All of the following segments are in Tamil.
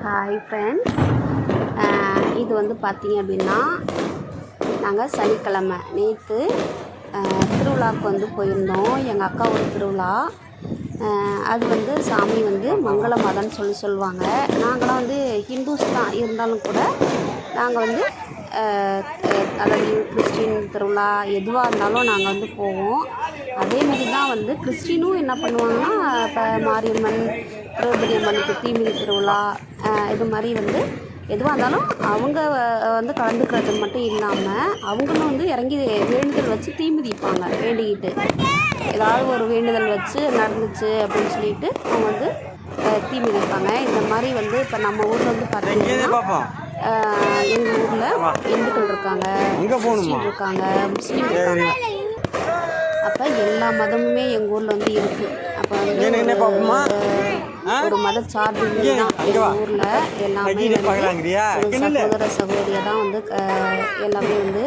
ஹாய் ஃப்ரெண்ட்ஸ், இது வந்து பார்த்திங்க அப்படின்னா நாங்கள் சனிக்கிழமை நேற்று திருவிழாவுக்கு வந்து போயிருந்தோம். எங்கள் அக்கா ஒரு திருவிழா. அது வந்து சாமி வந்து மங்கள மாதான்னு சொல்லுவாங்க. நாங்களாம் வந்து ஹிந்துஸ் தான் இருந்தாலும் கூட நாங்கள் வந்து அதாவது கிறிஸ்டின் திருவிழா எதுவாக இருந்தாலும் நாங்கள் வந்து போவோம். அதேமாரி தான் வந்து கிறிஸ்டினும் என்ன பண்ணுவாங்கன்னா, இப்போ மாரியம்மன், திரௌபதி அம்மனுக்கு தீமிதி திருவிழா, இது மாதிரி வந்து எதுவாக இருந்தாலும் அவங்க வந்து கலந்துக்கிறது மட்டும் இல்லாமல் அவங்களும் வந்து இறங்கி வேண்டுதல் வச்சு தீமிதிப்பாங்க. வேண்டிக்கிட்டு ஏதாவது ஒரு வேண்டுதல் வச்சு நடந்துச்சு அப்படின்னு சொல்லிட்டு அவங்க வந்து தீமிதிப்பாங்க. இந்த மாதிரி வந்து இப்போ நம்ம ஊரில் வந்து பார்த்தீங்கன்னா எங்கள் ஊரில் இந்துக்கள் இருக்காங்க, கிறிஸ்டின் இருக்காங்க, முஸ்லீம் இருக்காங்க. அப்போ எல்லா மதமுமே எங்கள் ஊரில் வந்து இருக்குது. அப்போ வந்து ஒரு மத சார்பு தான் எங்கள் ஊரில் எல்லாமே சகோதர சகோதரியை தான் வந்து எல்லாமே வந்து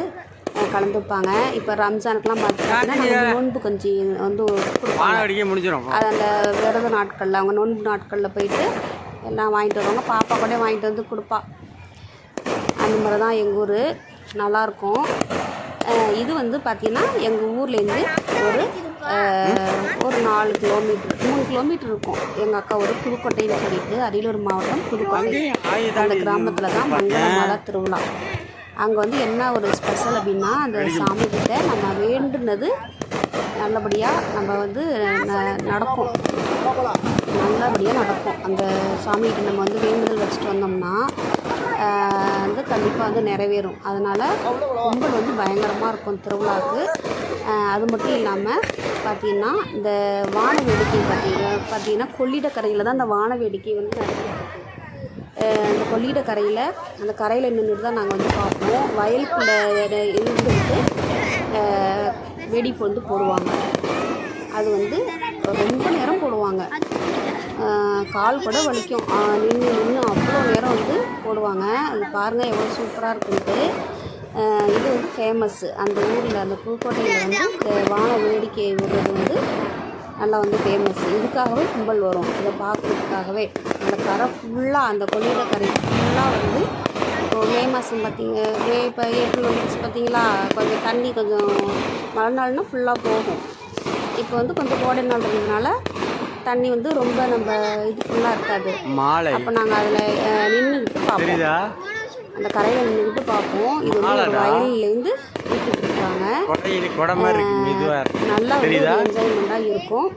கலந்துப்பாங்க. இப்போ ரம்ஜானுக்கெலாம் பார்த்தீங்கன்னா நாங்கள் நோன்பு கஞ்சி வந்து கொடுப்பாங்க. அது அந்த விரத நாட்களில் அவங்க நோன்பு நாட்களில் போயிட்டு எல்லாம் வாங்கிட்டு வருவாங்க. பாப்பா கூட வாங்கிட்டு வந்து கொடுப்பா. அந்த மாதிரி தான் எங்கள் ஊர் நல்லாயிருக்கும். இது வந்து பார்த்திங்கன்னா எங்கள் ஊர்லேருந்து ஒரு 4 கிலோமீட்டர் 3 கிலோமீட்டர் இருக்கும். எங்கள் அக்கா ஒரு புதுக்கோட்டைன்னு சொல்லிட்டு அரியலூர் மாவட்டம் புதுக்கோட்டை அந்த கிராமத்தில் தான் மங்கள மாதா திருவிழா. அங்கே வந்து என்ன ஒரு ஸ்பெஷல் அப்படின்னா, அந்த சாமிக்கிட்ட நம்ம வேண்டுனது நல்லபடியாக நம்ம வந்து நடக்கும், நல்லபடியாக நடக்கும். அந்த சாமிகிட்ட நம்ம வந்து வேண்டுதல் வச்சுட்டு வந்தோம்னா வந்து கண்டிப்பாக வந்து நிறைவேறும். அதனால் கும்பல் வந்து பயங்கரமாக இருக்கும் திருவிழாவுக்கு. அது மட்டும் இல்லாமல் பார்த்திங்கன்னா இந்த வான வேடிக்கை பார்த்திங்கன்னா கொள்ளிடக்கரையில் தான் அந்த வான வேடிக்கை வந்து நடந்துகிட்ருக்கு. அந்த கொள்ளிடக்கரையில் அந்த கரையில் நின்றுட்டு தான் நாங்கள் வந்து பார்ப்போம். வயலுக்குள்ளே இருந்துக்கிட்டு வெடிப்பு வந்து போடுவாங்க. அது வந்து ரொம்ப நேரம் போடுவாங்க. கால் கூட வலிக்கும். நின்று அவ்வளோ நேரம் வந்து போடுவாங்க. அது பாருங்கள் எவ்வளோ சூப்பராக இருக்குன்ட்டு. இது வந்து ஃபேமஸ்ஸு அந்த ஊரில், அந்த புதுக்கோட்டையில் வந்து இந்த வான வேடிக்கை விடுறது வந்து நல்லா வந்து ஃபேமஸ்ஸு. இதுக்காகவே கும்பல் வரும், இதை பார்க்குறதுக்காகவே. அந்த கரை ஃபுல்லாக, அந்த கொள்ளிடக்கரை ஃபுல்லாக வந்து இப்போ மே மாதம் இப்போ ஏப்ரல் வந்துச்சு பார்த்திங்களா, கொஞ்சம் தண்ணி கொஞ்சம் மழை நாள்னால் ஃபுல்லாக போகும். இப்போ வந்து கொஞ்சம் கோடை நாள் இருந்ததுனால தண்ணி வந்து ரொம்ப நம்ம இது ஃபுல்லாக இருக்காது. அப்போ நாங்கள் அதில் நின்றுக்கிட்டு பார்ப்போம், அந்த கரையில் நின்றுக்கிட்டு பார்ப்போம். இது வந்து ஒரு வயல்லேருந்து ஊற்றிட்டு இருக்காங்க. நல்லா வந்து என்ஜாய்மெண்ட்டாக இருக்கும்.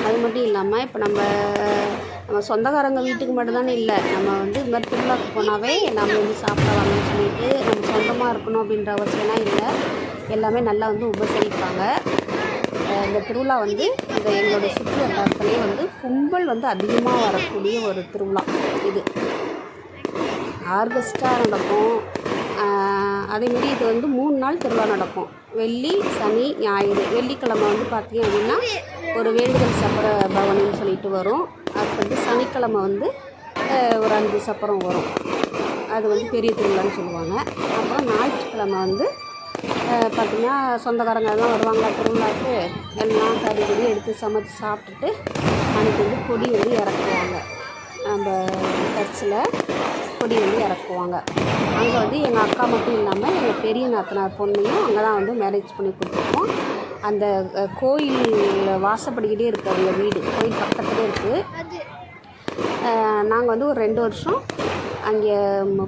அது மட்டும் இல்லாமல் இப்போ நம்ம சொந்தக்காரங்க வீட்டுக்கு மட்டும்தானே இல்லை, நம்ம வந்து இது மாதிரி திருவிழாவுக்கு போனாவே எல்லாமே வந்து சாப்பிட வாங்கன்னு சொல்லிட்டு நம்ம சொந்தமாக இருக்கணும் அப்படின்ற அவசியம்லாம் இல்லை. எல்லாமே நல்லா வந்து உபசரிப்பாங்க. இந்த திருவிழா வந்து இந்த எங்களுடைய சுற்று வட்டாரத்துலேயே வந்து கும்பல் வந்து அதிகமாக வரக்கூடிய ஒரு திருவிழா இது. ஆர்கெஸ்ட்ராக நடக்கும். அதேமாரி இது வந்து 3 நாள் திருவிழா நடக்கும். வெள்ளி, சனி, ஞாயிறு. வெள்ளிக்கிழமை வந்து பார்த்திங்க அப்படின்னா ஒரு வேண்டுதல் சப்பர பவனின்னு சொல்லிட்டு வரும். அதுக்கு வந்து சனிக்கிழமை வந்து ஒரு 5 சப்பரம் வரும். அது வந்து பெரிய திருவிழான்னு சொல்லுவாங்க. அப்புறம் ஞாயிற்றுக்கிழமை வந்து பார்த்திங்கன்னா சொந்தக்காரங்க எல்லாம் வருவாங்களா திருவிழாவுக்கு, எல்லாம் கறி எடுத்து சமைச்சு சாப்பிட்டுட்டு அன்றைக்கி வந்து கொடி வந்து இறக்குவாங்க. நம்ம சர்ச்சில் கொடி வந்து இறக்குவாங்க. அங்கே வந்து எங்கள் அக்கா மட்டும் இல்லாமல் எங்கள் பெரிய நாத்தனார் பொண்ணையும் அங்கே தான் வந்து மேரேஜ் பண்ணி கொடுத்துருக்கோம். அந்த கோயில் வாசப்படிக்கிட்டே இருக்குது அவங்க வீடு, கோயில் பக்கத்துலேயே இருக்குது. நாங்கள் வந்து ஒரு 2 வருஷம் அங்கே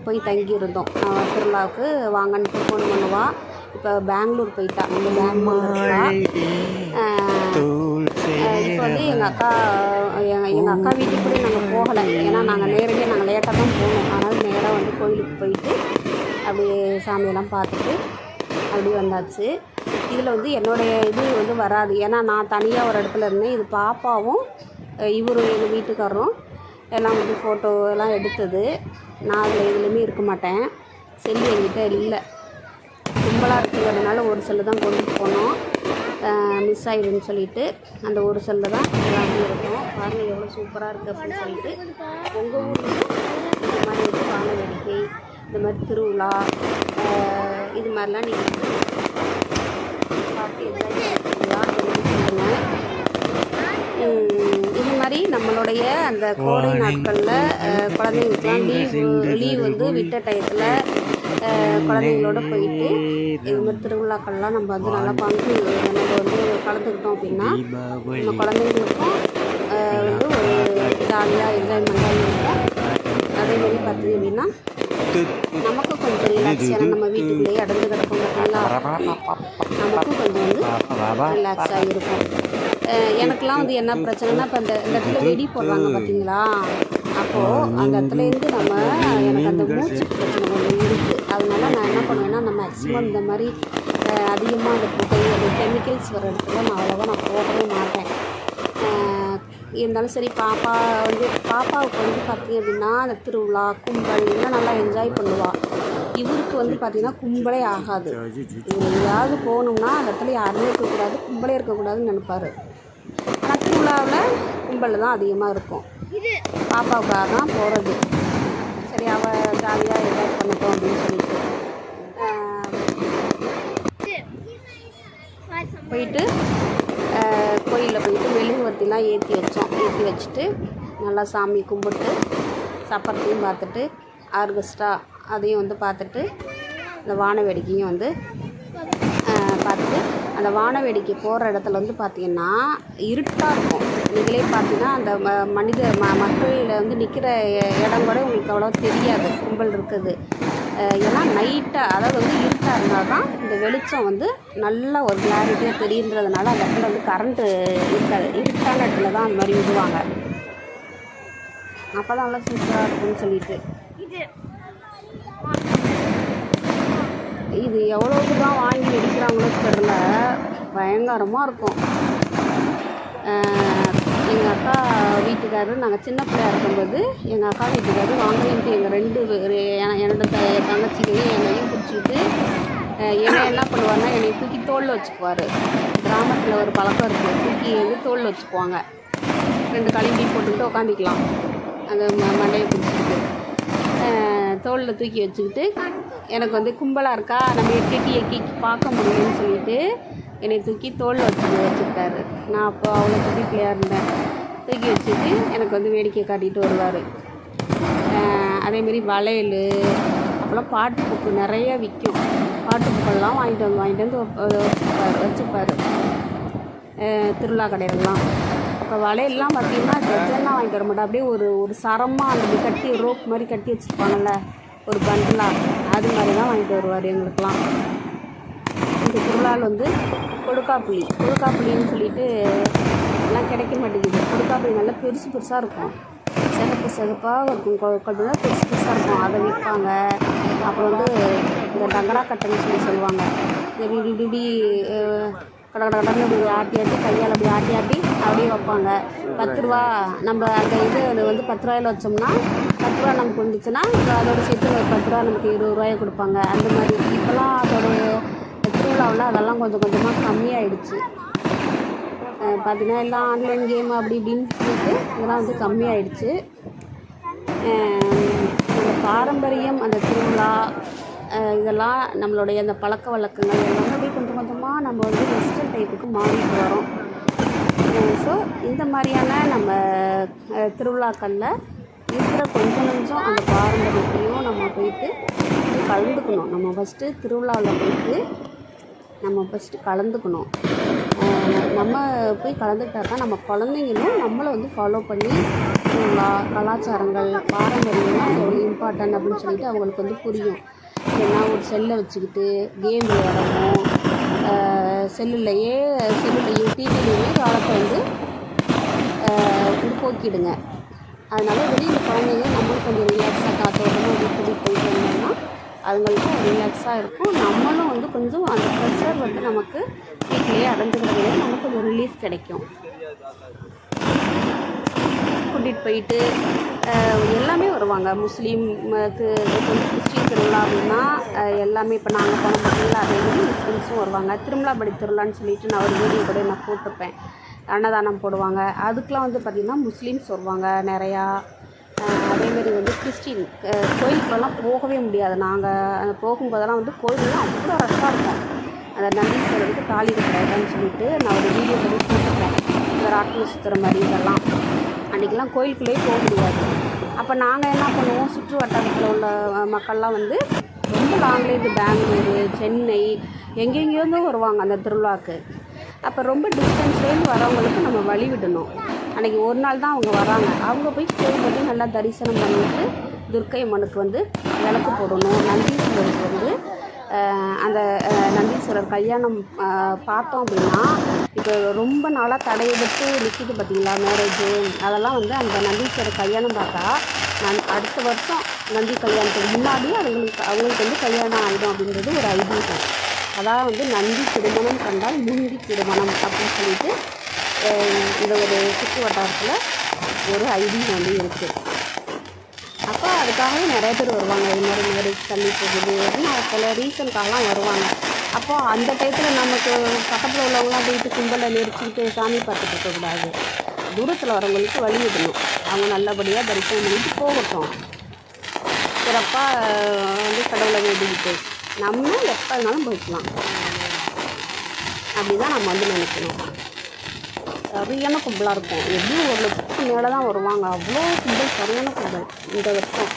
போய் தங்கியிருந்தோம். திருவிழாவுக்கு வாங்கன்ட்டு ஃபோன் பண்ணுவா. இப்போ பெங்களூர் போயிட்டா, அந்த பெங்களூர் இருக்கா. இப்போ வந்து எங்கள் அக்கா வீட்டுக்கு கூட நாங்கள் போகலை. ஏன்னா நாங்கள் நேரடியாக லேட்டாக தான் போனோம். அதனால் நேராக வந்து கோயிலுக்கு போயிட்டு அப்படியே சாமியெல்லாம் பார்த்துட்டு அப்படியே வந்தாச்சு. இதில் வந்து என்னுடைய இது வந்து வராது, ஏன்னா நான் தனியாக ஒரு இடத்துல இருந்தேன். இது பாப்பாவும் இவரும் எங்கள் வீட்டுக்காரரும் எல்லாம் வந்து ஃபோட்டோ எல்லாம் எடுத்தது. நான் அதில் எதுலேயுமே இருக்க மாட்டேன். செல்லு என்கிட்ட இல்லை. கும்பலாக இருக்கிறதுனால ஒரு செல்லு தான் கொண்டு போனோம். மிஸ் ஆகிடுன்னு சொல்லிட்டு அந்த ஒரு செல்லில் தான் எல்லாமே இருக்கும். பாருங்கள் எவ்வளோ சூப்பராக இருக்குது அப்படின்னு சொல்லிட்டு. உங்கள் ஊரில் இந்த மாதிரி வந்து வான வேடிக்கை, இந்த மாதிரி திருவிழா, இது மாதிரிலாம் நீங்கள் பார்த்து என்ஜாய் பண்ணுறீங்களா சொல்லுங்கள். இது மாதிரி மாதிரி நம்மளுடைய அந்த கோடை நாட்களில் குழந்தைங்களுக்குலாம் லீவ் வந்து விட்ட டயத்தில் குழந்தைங்களோட போயிட்டு இது மாதிரி திருவிழாக்கள்லாம் நம்ம வந்து நல்லா நம்ம வந்து கலந்துக்கிட்டோம் அப்படின்னா நம்ம குழந்தைங்களுக்கும் வந்து ஒரு ஜாலியாக என்ஜாய்மெண்ட்டாக இருக்கும். அதேமாதிரி பார்த்தீங்க அப்படின்னா நமக்கும் கொஞ்சம் ரிலாக்ஸ், ஏன்னா நம்ம வீட்டுக்குள்ளேயே அடைஞ்சு கிடக்கும் பார்த்தீங்களா, நமக்கும் கொஞ்சம் வந்து ரிலாக்ஸாக இருக்கும். எனக்கெலாம் வந்து என்ன பிரச்சனைனா, இப்போ இந்த இடத்துல வெடி போடுறாங்க பார்த்தீங்களா, அப்போது அந்த இடத்துலேருந்து எனக்கு அந்த மூச்சு பிரச்சனை கொஞ்சம் இருக்குது. அதனால நான் என்ன பண்ணுவேன்னா, நான் மேக்ஸிமம் இந்த மாதிரி அதிகமாக அந்த புகை அந்த கெமிக்கல்ஸ் வர இடத்துல நான் போகவே மாட்டேன். இருந்தாலும் சரி, பாப்பாவுக்கு வந்து பார்த்திங்க அப்படின்னா அந்த திருவிழா கும்பல் இதெல்லாம் நல்லா என்ஜாய் பண்ணுவாள். இவருக்கு வந்து பார்த்திங்கன்னா கும்பலே ஆகாது. இவர் எங்கேயாவது போகணும்னா அந்த இடத்துல யாருமே இருக்கக்கூடாது, கும்பலே இருக்கக்கூடாதுன்னு நினைப்பார். ஆனால் திருவிழாவில் கும்பல் தான் அதிகமாக இருக்கும். பாப்பாவுக்காக தான் போகிறது. சரி, அவள் ஜாலியாக என்ஜாய் பண்ணட்டும் அப்படின்னு சொல்லிட்டு போயிட்டு கோயிலில் போயிட்டு மெழுகுவர்த்திலாம் ஏற்றி வச்சுட்டு நல்லா சாமி கும்பிட்டு சப்பரத்தையும் பார்த்துட்டு ஆர்கெஸ்ட்ரா அதையும் வந்து பார்த்துட்டு இந்த வான வேடிக்கையும் வந்து பார்த்துட்டு அந்த வான வேடிக்கை போகிற இடத்துல வந்து பார்த்திங்கன்னா இருட்டாக இருக்கும். நீங்களே பார்த்தீங்கன்னா அந்த மக்கள் வந்து நிற்கிற இடம் கூட உங்களுக்கு அவ்வளோ தெரியாது கும்பல் இருக்குது. ஏன்னா நைட்டாக, அதாவது வந்து இருட்டாக இருந்தால் தான் இந்த வெளிச்சம் வந்து நல்லா ஒரு கிளாரிட்டியாக தெரியுன்றதுனால அந்த இடத்துல வந்து கரண்ட்டு இருக்காது. இருட்டான இடத்துல தான் அந்த மாதிரி விடுவாங்க. அப்போ தான் நல்லா சூப்பராக இருக்கும்னு சொல்லிட்டு இது எவ்வளோக்கு தான் வாங்கி வெடிக்கிறாங்களோ தெரில, பயங்கரமாக இருக்கும். எங்கள் அக்கா வீட்டுக்காரர் நாங்கள் சின்ன பிள்ளையாக இருக்கும்போது எங்கள் அக்கா வீட்டுக்காரர் வாங்கிட்டு எங்கள் என்னோட தங்கச்சிக்கையும் என்னையும் பிடிச்சிக்கிட்டு என்னை என்ன பண்ணுவார்னா என்னை தூக்கி தோளில் வச்சுக்குவார். கிராமத்தில் ஒரு பழக்கம் இருக்குது, தூக்கி வந்து தோளில் வச்சுக்குவாங்க. 2 களிம்பி போட்டுக்கிட்டு உக்காந்திக்கலாம், அந்த மண்டையை பிடிச்சிக்கிட்டு தோளில் தூக்கி வச்சுக்கிட்டு எனக்கு வந்து கும்பலாக இருக்கா, நம்ம எட்டி பார்க்க முடியும்னு சொல்லிட்டு என்னை தூக்கி தோளில் வச்சுக்கிட்டாரு. நான் அப்போ அவ்வளோ குட்டி பிள்ளையாக இருந்தேன். தூக்கி வச்சுட்டு எனக்கு வந்து வேடிக்கை காட்டிகிட்டு வருவார். அதேமாரி வளையல், அப்போல்லாம் பாட்டு புக்கு நிறைய விற்கும். பாட்டு புக்கெல்லாம் வாங்கிட்டு வந்து வச்சுப்பார் திருவிழா கடையிலலாம். இப்போ வளையல்லாம் பார்த்திங்கன்னா ஜெல்லாம் வாங்கிட்டு வர மாட்டேன், அப்படியே ஒரு சரமாக அந்த கட்டி ரோப் மாதிரி கட்டி வச்சுருப்பாங்கள்ல ஒரு பண்டலாக, அது மாதிரி தான் வாங்கிட்டு வருவார் எங்களுக்கெலாம். இந்த திருவிழாவில் வந்து கொடுக்காப்புளின்னு சொல்லிட்டு எல்லாம் கிடைக்க மாட்டேங்குது. கொடுக்காப்புளி நல்லா பெருசாக இருக்கும், சிகப்பாக இருக்கும், கொஞ்சம் பெருசாக இருக்கும், அதை விற்பாங்க. அப்புறம் வந்து இந்த டங்கரா கட்டைன்னு சொல்லுவாங்க. இப்படி கடன்னு அப்படி ஆட்டி கையால் அப்படி ஆட்டி அப்படியே வைப்பாங்க. 10 ரூபா நம்ம அந்த இது வந்து 10 ரூபாயில் வச்சோம்னா 10 ரூபா நமக்கு வந்துச்சுன்னா அதோட சேர்த்து ஒரு 10 ரூபா நமக்கு 20 ரூபாயை கொடுப்பாங்க. அந்த மாதிரி இப்போலாம் அதோடைய திருவிழாவில் அதெல்லாம் கொஞ்சம் கொஞ்சமாக கம்மியாயிடுச்சு. பார்த்திங்கன்னா எல்லாம் ஆன்லைன் கேம் அப்படி இப்படின்னு சொல்லிட்டு இதெல்லாம் வந்து கம்மியாயிடுச்சு. அந்த பாரம்பரியம், அந்த திருவிழா, இதெல்லாம் நம்மளுடைய அந்த பழக்க வழக்கங்கள் எல்லாமே அப்படியே கொஞ்சம் கொஞ்சமாக நம்ம வந்து வெஸ்டர்ன் டைப்புக்கு மாறிட்டு வரோம். ஸோ இந்த மாதிரியான நம்ம திருவிழாக்களில் இருக்கிற கொஞ்சம் அந்த பாரம்பரியத்தையும் நம்ம போயிட்டு கலந்துக்கணும். நம்ம ஃபஸ்ட்டு திருவிழாவில் போயிட்டு நம்ம ஃபஸ்ட்டு கலந்துக்கணும். நம்ம போய் கலந்துக்கிட்டா தான் நம்ம குழந்தைங்களும் நம்மளை வந்து ஃபாலோ பண்ணி திருவிழா, கலாச்சாரங்கள், பாரம்பரியம்லாம் எவ்வளோ இம்பார்ட்டன்ட் அப்படின்னு சொல்லிட்டு அவங்களுக்கு வந்து புரியும். ஏன்னா ஒரு செல்லை வச்சுக்கிட்டு கேம் விளையாடணும், செல்லுலேயும் டிவிலேயுமே காலத்தை வந்து போக்கிடுங்க. அதனால் வெளியில் குழந்தைங்க நம்மளும் கொஞ்சம் ரிலாக்ஸாக காற்றோட்டமாக வீட்டுக்கு போயிட்டு வந்தோம்னா அதுங்களுக்கு ரிலாக்ஸாக இருக்கும். நம்மளும் வந்து கொஞ்சம் அந்த ப்ரெஷர் வந்து நமக்கு வீட்டிலேயே அடைஞ்சுக்கிறதுல நமக்கு கொஞ்சம் ரிலீஃப் கிடைக்கும். கூட்டிகிட்டு போயிட்டு எல்லாமே வருவாங்க. முஸ்லீம் கிறிஸ்டின் திருவிழா அப்படின்னா எல்லாமே இப்போ நாங்கள் போன பார்த்தீங்களா, அதே மாதிரி முஸ்லீம்ஸும் வருவாங்க. திருமலாபடி திருவிழான்னு சொல்லிட்டு நான் ஒரு வீடியோ கூட நான் போட்டிருப்பேன். அன்னதானம் போடுவாங்க. அதுக்கெலாம் வந்து பார்த்திங்கன்னா முஸ்லீம்ஸ் வருவாங்க நிறையா. அதேமாரி வந்து கிறிஸ்டின் கோயிலுக்குலாம் போகவே முடியாது. நாங்கள் போகும்போதெல்லாம் வந்து கோயிலெலாம் அவ்வளோ ரஷ்ஷாக இருக்கும். அந்த நந்தீஸ்வரருக்கு தாலி கட்டுறாங்கன்னு சொல்லிட்டு நான் ஒரு வீடியோ கூட போட்டிருப்பேன். இந்த ராட்டினம் சுற்றுற மாதிரி இதெல்லாம் அன்றைக்கெலாம் கோயிலுக்குள்ளேயே போக முடியாது. அப்போ நாங்கள் என்ன பண்ணுவோம், சுற்று வட்டாரத்தில் உள்ள மக்கள்லாம் வந்து ரொம்ப லாங்லேருந்து பெங்களூரு, சென்னை எங்கெங்கேருந்தோ வருவாங்க அந்த திருவிழாவுக்கு. அப்போ ரொம்ப டிஸ்டன்ஸ்லேருந்து வரவங்களுக்கு நம்ம வழி விடணும். அன்றைக்கி ஒரு நாள் தான் அவங்க வராங்க. அவங்க போய் கோயிலுக்கு நல்லா தரிசனம் பண்ணிட்டு துர்க்கை அம்மனுக்கு வந்து விளக்கு போடணும். நந்தீஸ்வரருக்கு வந்து அந்த நந்தீஸ்வரர் கல்யாணம் பார்த்தோம் அப்படின்னா, இப்போ ரொம்ப நாளாக தடையெடுத்து நிற்கிது பார்த்திங்களா மேரேஜு, அதெல்லாம் வந்து அந்த நந்தீஸ்வரர் கல்யாணம் பார்த்தா அடுத்த வருஷம் நந்தி கல்யாணத்துக்கு முன்னாடியே அவங்களுக்கு வந்து கல்யாணம் ஆகிடும் அப்படின்றது ஒரு ஐதீகம். அதாவது வந்து நந்தி திருமணம் கண்டால் முந்தி திருமணம் அப்படின்னு சொல்லிட்டு இந்த ஒரு சுற்று வட்டாரத்தில் ஒரு ஐதீகம் வந்து இருக்குது. அப்போ அதுக்காகவே நிறைய பேர் வருவாங்க. இது மாதிரி மேரேஜ் தள்ளி போகுது அப்படின்னு சில ரீசனுக்காகலாம் வருவாங்க. அப்போது அந்த டயத்தில் நமக்கு பக்கத்தில் உள்ளவங்களாம் வீட்டு கும்பலை நெரிச்சிக்கிட்டு சாமி பார்த்துட்டு இருக்கக்கூடாது. தூரத்தில் வரவங்களுக்கு வழி விடணும். அவங்க நல்லபடியாக தரிசனம் பண்ணிட்டு போகட்டும். சிறப்பாக வந்து கடவுளை வேண்டிக்கிட்டு நம்ம எப்போ இருந்தாலும் போய்க்கலாம். அப்படி தான் நம்ம வந்து நினைக்கணும். சரியான கும்பலாக இருக்கும். எப்படியும் 1 லட்சத்துக்கு மேலே தான் வருவாங்க. அவ்வளோ கும்பல், சரியான கும்பல் இந்த வருஷம்.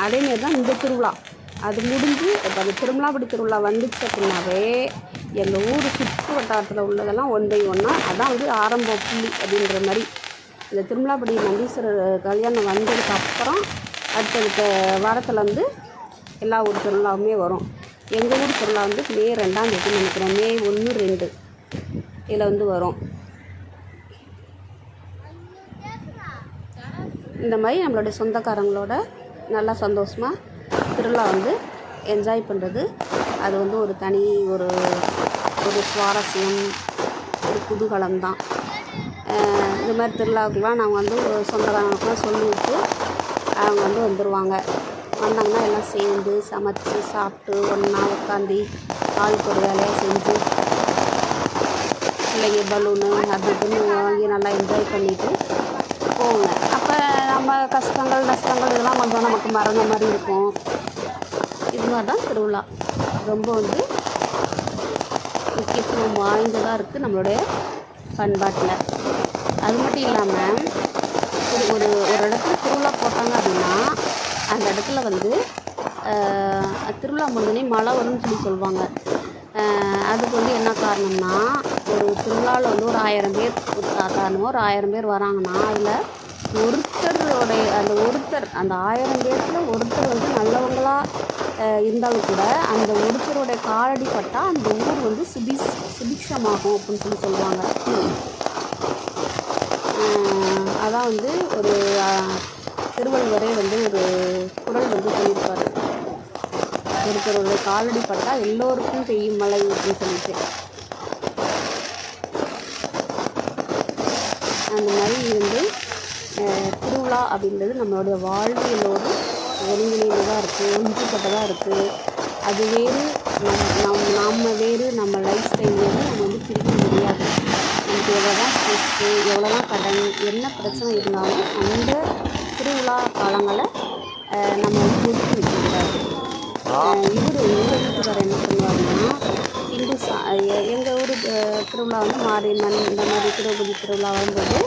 அதேமாரி தான் இந்த திருவிழா. அது முடிஞ்சு இப்போ அந்த திருமலாபடி திருவிழா வந்துச்சு அப்படின்னாவே எங்கள் ஊர் சுற்று வட்டாரத்தில் உள்ளதெல்லாம் ஒன் பை ஒன்னாக அதான் வந்து ஆரம்ப புள்ளி அப்படின்ற மாதிரி. இந்த திருமலாபடி நந்தீஸ்வரர் கல்யாணம் வந்ததுக்கு அப்புறம் அடுத்தடுத்த வாரத்தில் வந்து எல்லா ஊர் திருவிழாவுமே வரும். எங்கள் ஊர் திருவிழா வந்து மே 2ஆம் தேதி நினைக்கிறேன். மே 1, 2 இதில் வந்து வரும். இந்த மாதிரி நம்மளுடைய சொந்தக்காரங்களோட நல்லா சந்தோஷமாக திருவிழா வந்து என்ஜாய் பண்ணுறது, அது வந்து ஒரு தனி ஒரு சுவாரஸ்யம், ஒரு குதூகலம் தான். இந்த மாதிரி திருவிழாவுக்குலாம் நாங்கள் வந்து சொந்தக்காரங்களுக்குலாம் சொல்லிவிட்டு அவங்க வந்து வந்துடுவாங்க. வந்தாங்கன்னா எல்லாம் சேர்ந்து சமைச்சு சாப்பிட்டு ஒன்றா உட்காந்து ஆளுக்கு ஒரு வேலையாக செஞ்சு பிள்ளைங்க பலூனு அது இதுன்னு வாங்கி நல்லா என்ஜாய் பண்ணிவிட்டு போங்க. அப்போ நம்ம கஷ்டங்கள் நஷ்டங்கள் இதெல்லாம் கொஞ்சம் நமக்கு மறந்த மாதிரி இருக்கும். இது மாதிரி தான் திருவிழா ரொம்ப வந்து முக்கியத்துவம் வாய்ந்ததாக இருக்குது நம்மளுடைய பண்பாட்டில். அது மட்டும் இல்லாமல் ஒரு இடத்துல திருவிழா போட்டாங்க அப்படின்னா அந்த இடத்துல வந்து திருவிழா முடிஞ்சோடனே மழை வரும்னு சொல்லி சொல்லுவாங்க. அதுக்கு வந்து என்ன காரணம்னா, ஒரு திருவிழாவில் வந்து ஒரு 1000 பேர், ஒரு சாதாரணமாக ஒரு 1000 பேர் வராங்கன்னா அதில் அந்த 1000 பேர்த்தில் ஒருத்தர் வந்து நல்லவங்களாக இருந்தாலும் கூட அந்த ஒருத்தருடைய காலடி பட்டால் அந்த ஊர் வந்து சுபிக்ஷமாகும் அப்படின்னு சொல்லி சொல்லுவாங்க. அதான் வந்து ஒரு திருவள்ளுவரே வந்து ஒரு குறள் வந்து சொல்லியிருப்பார். ஒருத்தருடைய காலடி பட்டால் எல்லோருக்கும் பெய்யும் மழை அப்படின்னு சொல்லிட்டு. அந்த மாதிரி இருந்து திருவிழா அப்படின்றது நம்மளுடைய வாழ்வியலோடு ஒருங்கிணைந்ததாக இருக்குது, ஒன்றுபட்டதாக இருக்குது. அது வேறு, நம்ம வேறு, நம்ம லைஃப் ஸ்டைல் வேறு, நம்ம வந்து பிரிக்க முடியாது. நமக்கு எவ்வளோ தான் ஸ்ட்ரெஸ்ஸு, எவ்வளோ தான் கடன், என்ன பிரச்சனை இருந்தாலும் அந்த திருவிழா காலங்களை நம்ம வந்து ஒதுக்கி வைக்கக்கூடாது. எங்கள் வீட்டுக்காரர் என்ன பண்ணுவாருன்னா, எங்கள் ஊர் திருவிழா வந்து மாரியம்மன் இந்த மாதிரி திரௌபதி திருவிழா வரும்போது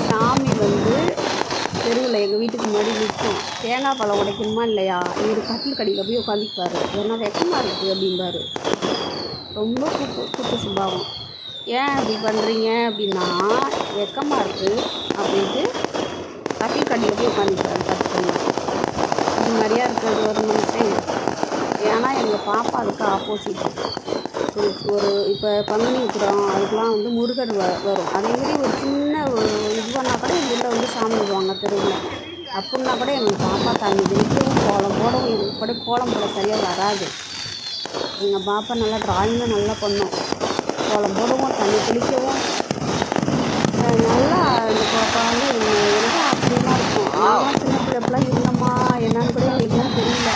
சாமி வந்து தெருவில் எங்கள் வீட்டுக்கு முன்னாடி நிற்கும். தேங்காய் பழம் உடைக்கணுமா இல்லையா, இவர் கட்டில் கடியில் போய் உட்காந்துக்குவார். ஏன்னா வெக்கமாக இருக்குது அப்படிம்பாரு. ரொம்ப கூட்டு சுபாவம். ஏன் அப்படி பண்ணுறீங்க அப்படின்னா, வெக்கமாக இருக்குது அப்படின்ட்டு கட்டில் கடியில் போய் உட்காந்துக்குவார். கற்றுக்கணும் இது மாதிரியா இருக்கிறது ஒரு மனுஷன். ஏன்னா எங்கள் பாப்பா அதுக்கு ஆப்போசிட். ஒரு இப்போ பங்குனி உத்திரம் அதுக்கெலாம் வந்து முருகர் வரும். அதேமாரி ஒரு சின்ன இதுவானா கூட எங்கள் வீட்டில் வந்து சாமி விடுவாங்க தெருவில். அப்படின்னா கூட எங்கள் பாப்பா தண்ணி தெளிக்கவும் கோலம் போடவும் எங்களுக்கு கூட கோலம் போட சரியாக வராது. எங்கள் பாப்பா நல்லா ட்ராயிங்கும் நல்லா பண்ணும். கோலம் போடவும் தண்ணி தெளிக்கவும் நல்லா அந்த பாப்பா வந்து எனக்கு ஆச்சரியமாக இருக்கும். ஆனால் சின்ன பிள்ளைப்பெல்லாம் இல்லைம்மா என்னன்னு கூட எங்களுக்குலாம் தெரியல.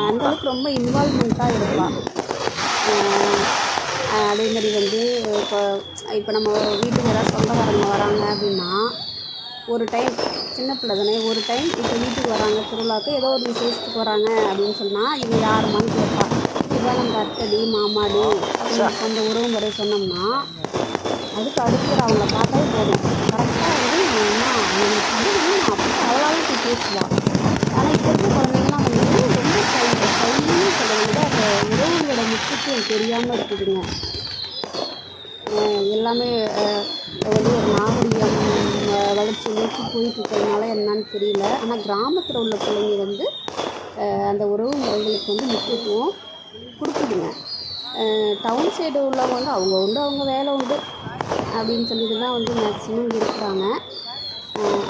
அந்தளவுக்கு ரொம்ப இன்வால்வ்மெண்ட்டாக இருக்கலாம். அதேமாதிரி வந்து இப்போ நம்ம வீட்டுக்கு ஏதாவது சொந்தக்காரங்க வராங்க அப்படின்னா ஒரு டைம், சின்ன பிள்ளை தானே, ஒரு டைம் இப்போ வீட்டுக்கு வராங்க திருவிழாவுக்கு ஏதோ ஒரு விசேஷத்துக்கு வராங்க அப்படின்னு சொன்னால் இவங்க யாருமான்னு கேட்பா. இதுதான் நம்ம அத்தடி மாமாடி அப்படின்னு சொந்த உறவு முறை சொன்னோம்னா அதுக்கு அடுத்து அவங்கள பார்த்தாலே போதும் கரெக்டாக வந்து நான் அப்படி அவ்வளோவே பேசுவாள். ஆனால் இப்போ இருக்க குழந்தைங்கலாம் வந்து ரொம்ப ஷைன்னு சொல்கிறத விட அந்த உறவுகளோட முக்கியத்துவம் தெரியாமல் இருக்குதுங்க. எல்லாமே வந்து ஒரு நாகரிகம் வளர்ச்சி நோக்கி போயிட்டு இருக்கிறதுனால என்னன்னு தெரியல. ஆனால் கிராமத்தில் உள்ள பிள்ளைங்க வந்து அந்த உறவு முறைகளுக்கு வந்து முக்கியத்துவம் கொடுக்குதுங்க. டவுன் சைடு உள்ளவங்க வந்து அவங்க உண்டு அவங்க வேலை உண்டு அப்படின்னு சொல்லிட்டு தான் வந்து மேக்ஸிமம் இருக்கிறாங்க.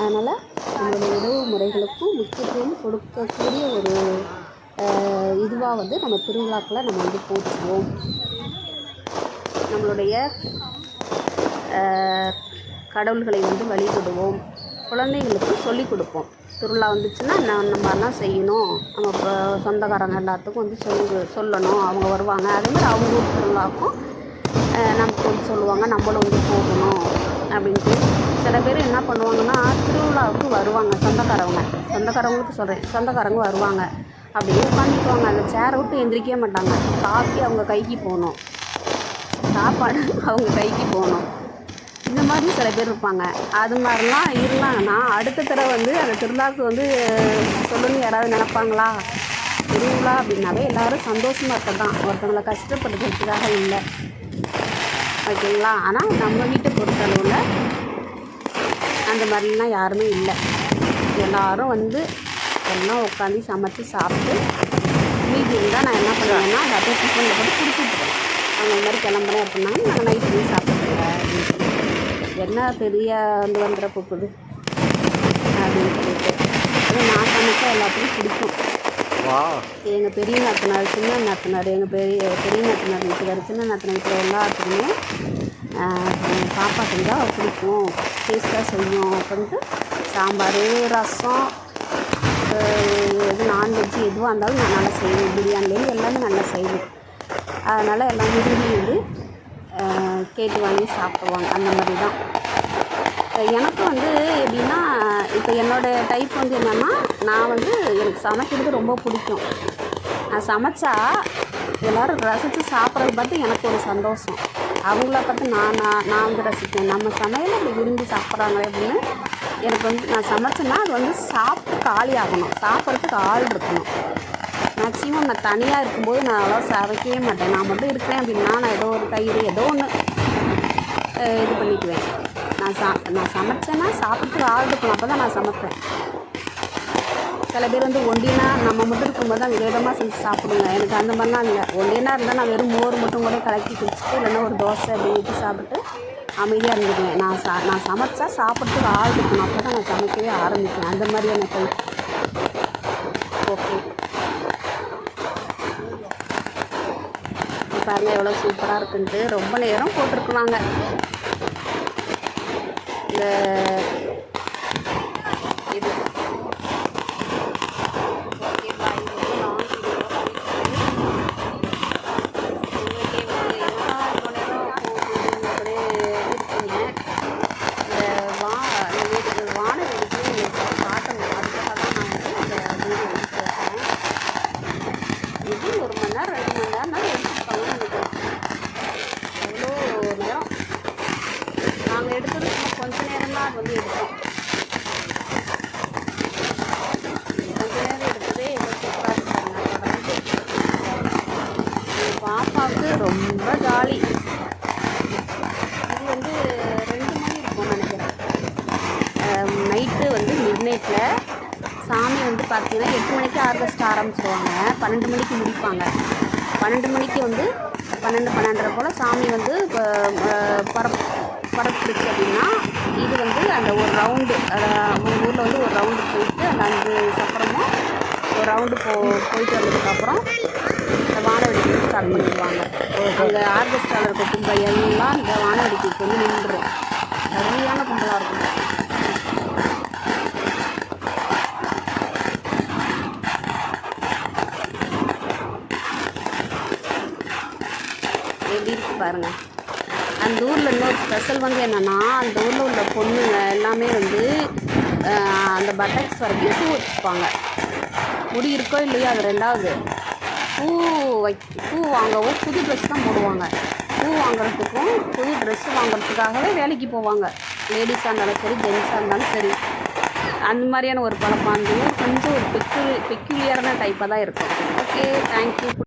அதனால் நம்மளுடைய உறவு முறைகளுக்கும் முக்கியத்துவம் கொடுக்கக்கூடிய ஒரு இதுவாக வந்து நம்ம திருவிழாக்களை நம்ம வந்து போற்றுவோம். நம்மளுடைய கடவுள்களை வந்து வழிபடுவோம். குழந்தைங்களுக்கு சொல்லிக் கொடுப்போம். திருவிழா வந்துச்சுன்னா நம்ம மாதிரிலாம் செய்யணும், நம்ம இப்போ சொந்தக்காரங்க எல்லாத்துக்கும் வந்து சொல்லணும். அவங்க வருவாங்க, அதேமாதிரி அவங்க ஊர் திருவிழாவுக்கும் நமக்கு வந்து சொல்லுவாங்க, நம்மளும் வந்து போகணும் அப்படின்ட்டு. சில பேர் என்ன பண்ணுவாங்கன்னா திருவிழாவுக்கு வருவாங்க, சொந்தக்காரங்களுக்கு சொல்கிறேன், சொந்தக்காரங்க வருவாங்க அப்படியே உட்காந்துக்குவாங்க. அந்த சேரை விட்டு எந்திரிக்கவே மாட்டாங்க. காஃபி அவங்க கைக்கு போகணும், சாப்பாடு அவங்க கைக்கு போகணும். இந்த மாதிரி சில பேர் இருப்பாங்க. அது மாதிரிலாம் இருந்தாங்கன்னா அடுத்த தடவை வந்து அந்த திருவிழாவுக்கு வந்து சொல்லணும்னு யாராவது நினைப்பாங்களா? திருவிழா அப்படின்னாவே எல்லோரும் சந்தோஷமாக இருக்க தான், ஒருத்தவங்களை கஷ்டப்படுத்துறதுக்காக இல்லை, ஓகேங்களா? ஆனால் நம்ம வீட்டை பொறுத்தளவில் அந்த மாதிரிலாம் யாருமே இல்லை. எல்லோரும் வந்து எல்லாம் உட்காந்து சமைச்சி சாப்பிட்டு மீதி இருந்தால் நான் என்ன பண்ணுவேன்னா அதை அப்படியே டிஃபனில் போட்டு கொடுத்துட்ருவேன். அவங்க இந்த மாதிரி கிளம்புறேன் அப்படின்னாங்க, நாங்கள் நைட்டு போய் சாப்பிட்றேன் அப்படின்னு சொல்லி, என்ன பெரிய வந்து வந்துட போகுது அப்படின்னு சொல்லிட்டு. அது நான் சமைச்சா எல்லாத்துக்கும் பிடிக்கும். எங்கள் பெரிய நாத்தனார், சின்ன நாத்தனார், எங்கள் பெரிய நாத்தனார் வீட்டுக்கார், சின்ன நாத்தனார் வீட்டில் எல்லாத்துக்குமே பாப்பா செஞ்சால் பிடிக்கும், டேஸ்ட்டாக செய்யும் அப்படின்ட்டு. சாம்பார், ரசம், எது நான்வெஜ்ஜு எதுவாக இருந்தாலும் நான் நல்லா செய்வேன். பிரியாணிலேருந்து எல்லாமே நல்லா செய்வேன். அதனால் எல்லாம் விரும்பி வந்து கேட்டு வாங்கி சாப்பிடுவாங்க. அந்த மாதிரி தான் எனக்கு வந்து எப்படின்னா, இப்போ என்னோடய டைப் வந்து என்னென்னா, நான் வந்து எனக்கு சமைக்கிறது ரொம்ப பிடிக்கும். நான் சமைச்சா எல்லோரும் ரசித்து சாப்பிட்றது பார்த்து எனக்கு ஒரு சந்தோஷம். அவங்கள பார்த்து நான் வந்து ரசிப்பேன். நம்ம சமையல் அப்படி விரும்பி சாப்பிட்றாங்க அப்படின்னு எனக்கு வந்து நான் சமைச்சேன்னா அது வந்து சாப்பிட்டு காலி ஆகணும், சாப்பிட்றதுக்கு ஆள் இருக்கணும். மேக்ஸிமம் நான் தனியாக இருக்கும்போது நான் அவ்வளோ சமைக்கவே மாட்டேன். நான் மட்டும் இருக்கிறேன் அப்படின்னா நான் ஏதோ ஒரு தயிர் ஏதோ ஒன்று இது பண்ணிக்குவேன். நான் சமைச்சேன்னா சாப்பிட்டு ஆள் இருக்கணும், அப்போ தான் நான் சமைப்பேன். சில பேர் வந்து ஒண்டினா நம்ம மட்டும் இருக்கும்போது தான் விதமாக செஞ்சு சாப்பிடுங்க. எனக்கு அந்த மாதிரிலாம் இல்லை. ஒண்டினா இருந்தால் நான் வெறும் மோர் மட்டும் கூட கலக்கி குடிச்சிட்டு இல்லைன்னா ஒரு தோசை அப்படின்ட்டு சாப்பிட்டு அமைதியாக இருந்துக்குவேன். நான் சமைச்சா சாப்பிட்றதுக்கு ஆள் இருக்கணும், அப்போ தான் நான் சமைக்கவே ஆரம்பிப்பேன். அந்த மாதிரி எனக்கு ஓகே. பாருங்கள் எவ்வளோ சூப்பராக இருக்குன்ட்டு. ரொம்ப நேரம் போட்டிருக்குவாங்க. இந்த இது ஓகே பாய். உங்களுக்கே வந்து என்னடா இவ்வளோ நேரம் போகுதுன்னு அப்படியே இருக்கீங்க. இந்த வீட்டுக்கு வானவெடிக்கு உங்களுக்கு காட்டணும், அதுக்காக தான் நான் வந்து இந்த வீடியோ எடுத்துருக்கேன். இது 1 மணி நேரம் 2 மணி நேரம்னா எடுத்துருப்பாங்கன்னு நினைக்கிறேன். அவ்வளோ நேரம் நாங்கள் எடுத்தது கொஞ்சம் நேரம் தான். அது வந்து எடுத்தோம் கொஞ்ச நேரம் எடுத்ததே எவ்வளோ சூப்பராக இருக்காங்க. தொடர்ந்து பாப்பாவுக்கு ரொம்ப ஜாலி. இது வந்து 2 மணி இருக்கும்னு நினைக்கிறேன். நைட்டு வந்து மிட் நைட்டில் சாமி வந்து பார்த்திங்கன்னா 8 மணிக்கு ஆர்கெஸ்ட்ரா ஆரம்பிச்சிடுவாங்க, 12 மணிக்கு முடிப்பாங்க. 12 மணிக்கு வந்து 12:30 போல் சாமி வந்து பரப்பிடுச்சு அப்படின்னா இது வந்து அந்த ஒரு ரவுண்டு அவங்க ஊரில் வந்து ஒரு ரவுண்டு போயிட்டு அந்த 5 சப்பரமும் ஒரு ரவுண்டு போயிட்டு வந்ததுக்கப்புறம் இந்த வானவெடிக்கு ஸ்டார்ட் பண்ணிடுவாங்க. அங்கே ஆர்கெஸ்ட்ராவில் இருக்க கும்பல் எல்லாம் இந்த வானவெடிக்கு வந்து நின்றுடும். சரியான கும்பலாக இருக்கும். எப்படி இருக்கு பாருங்கள். அந்த ஊரில் இன்னொரு ஸ்பெஷல் வந்து என்னென்னா, அந்த ஊரில் உள்ள பொண்ணுங்க எல்லாமே வந்து அந்த பட்டக்ஸ் வரைக்கும் பூ வச்சுப்பாங்க. முடி இருக்கோ இல்லையோ அது ரெண்டாவது. பூ வாங்கவும் புது ட்ரெஸ் தான் போடுவாங்க. பூ வாங்குறதுக்கும் புது ட்ரெஸ்ஸு வாங்குறதுக்காகவே வேலைக்கு போவாங்க. லேடிஸாக இருந்தாலும் சரி, ஜென்ஸாக இருந்தாலும் சரி. அந்த மாதிரியான ஒரு பழக்கம். அந்த ஊர் கொஞ்சம் ஒரு பெக்யூலியரான டைப்பாக தான் இருக்கும். Okay, thank you.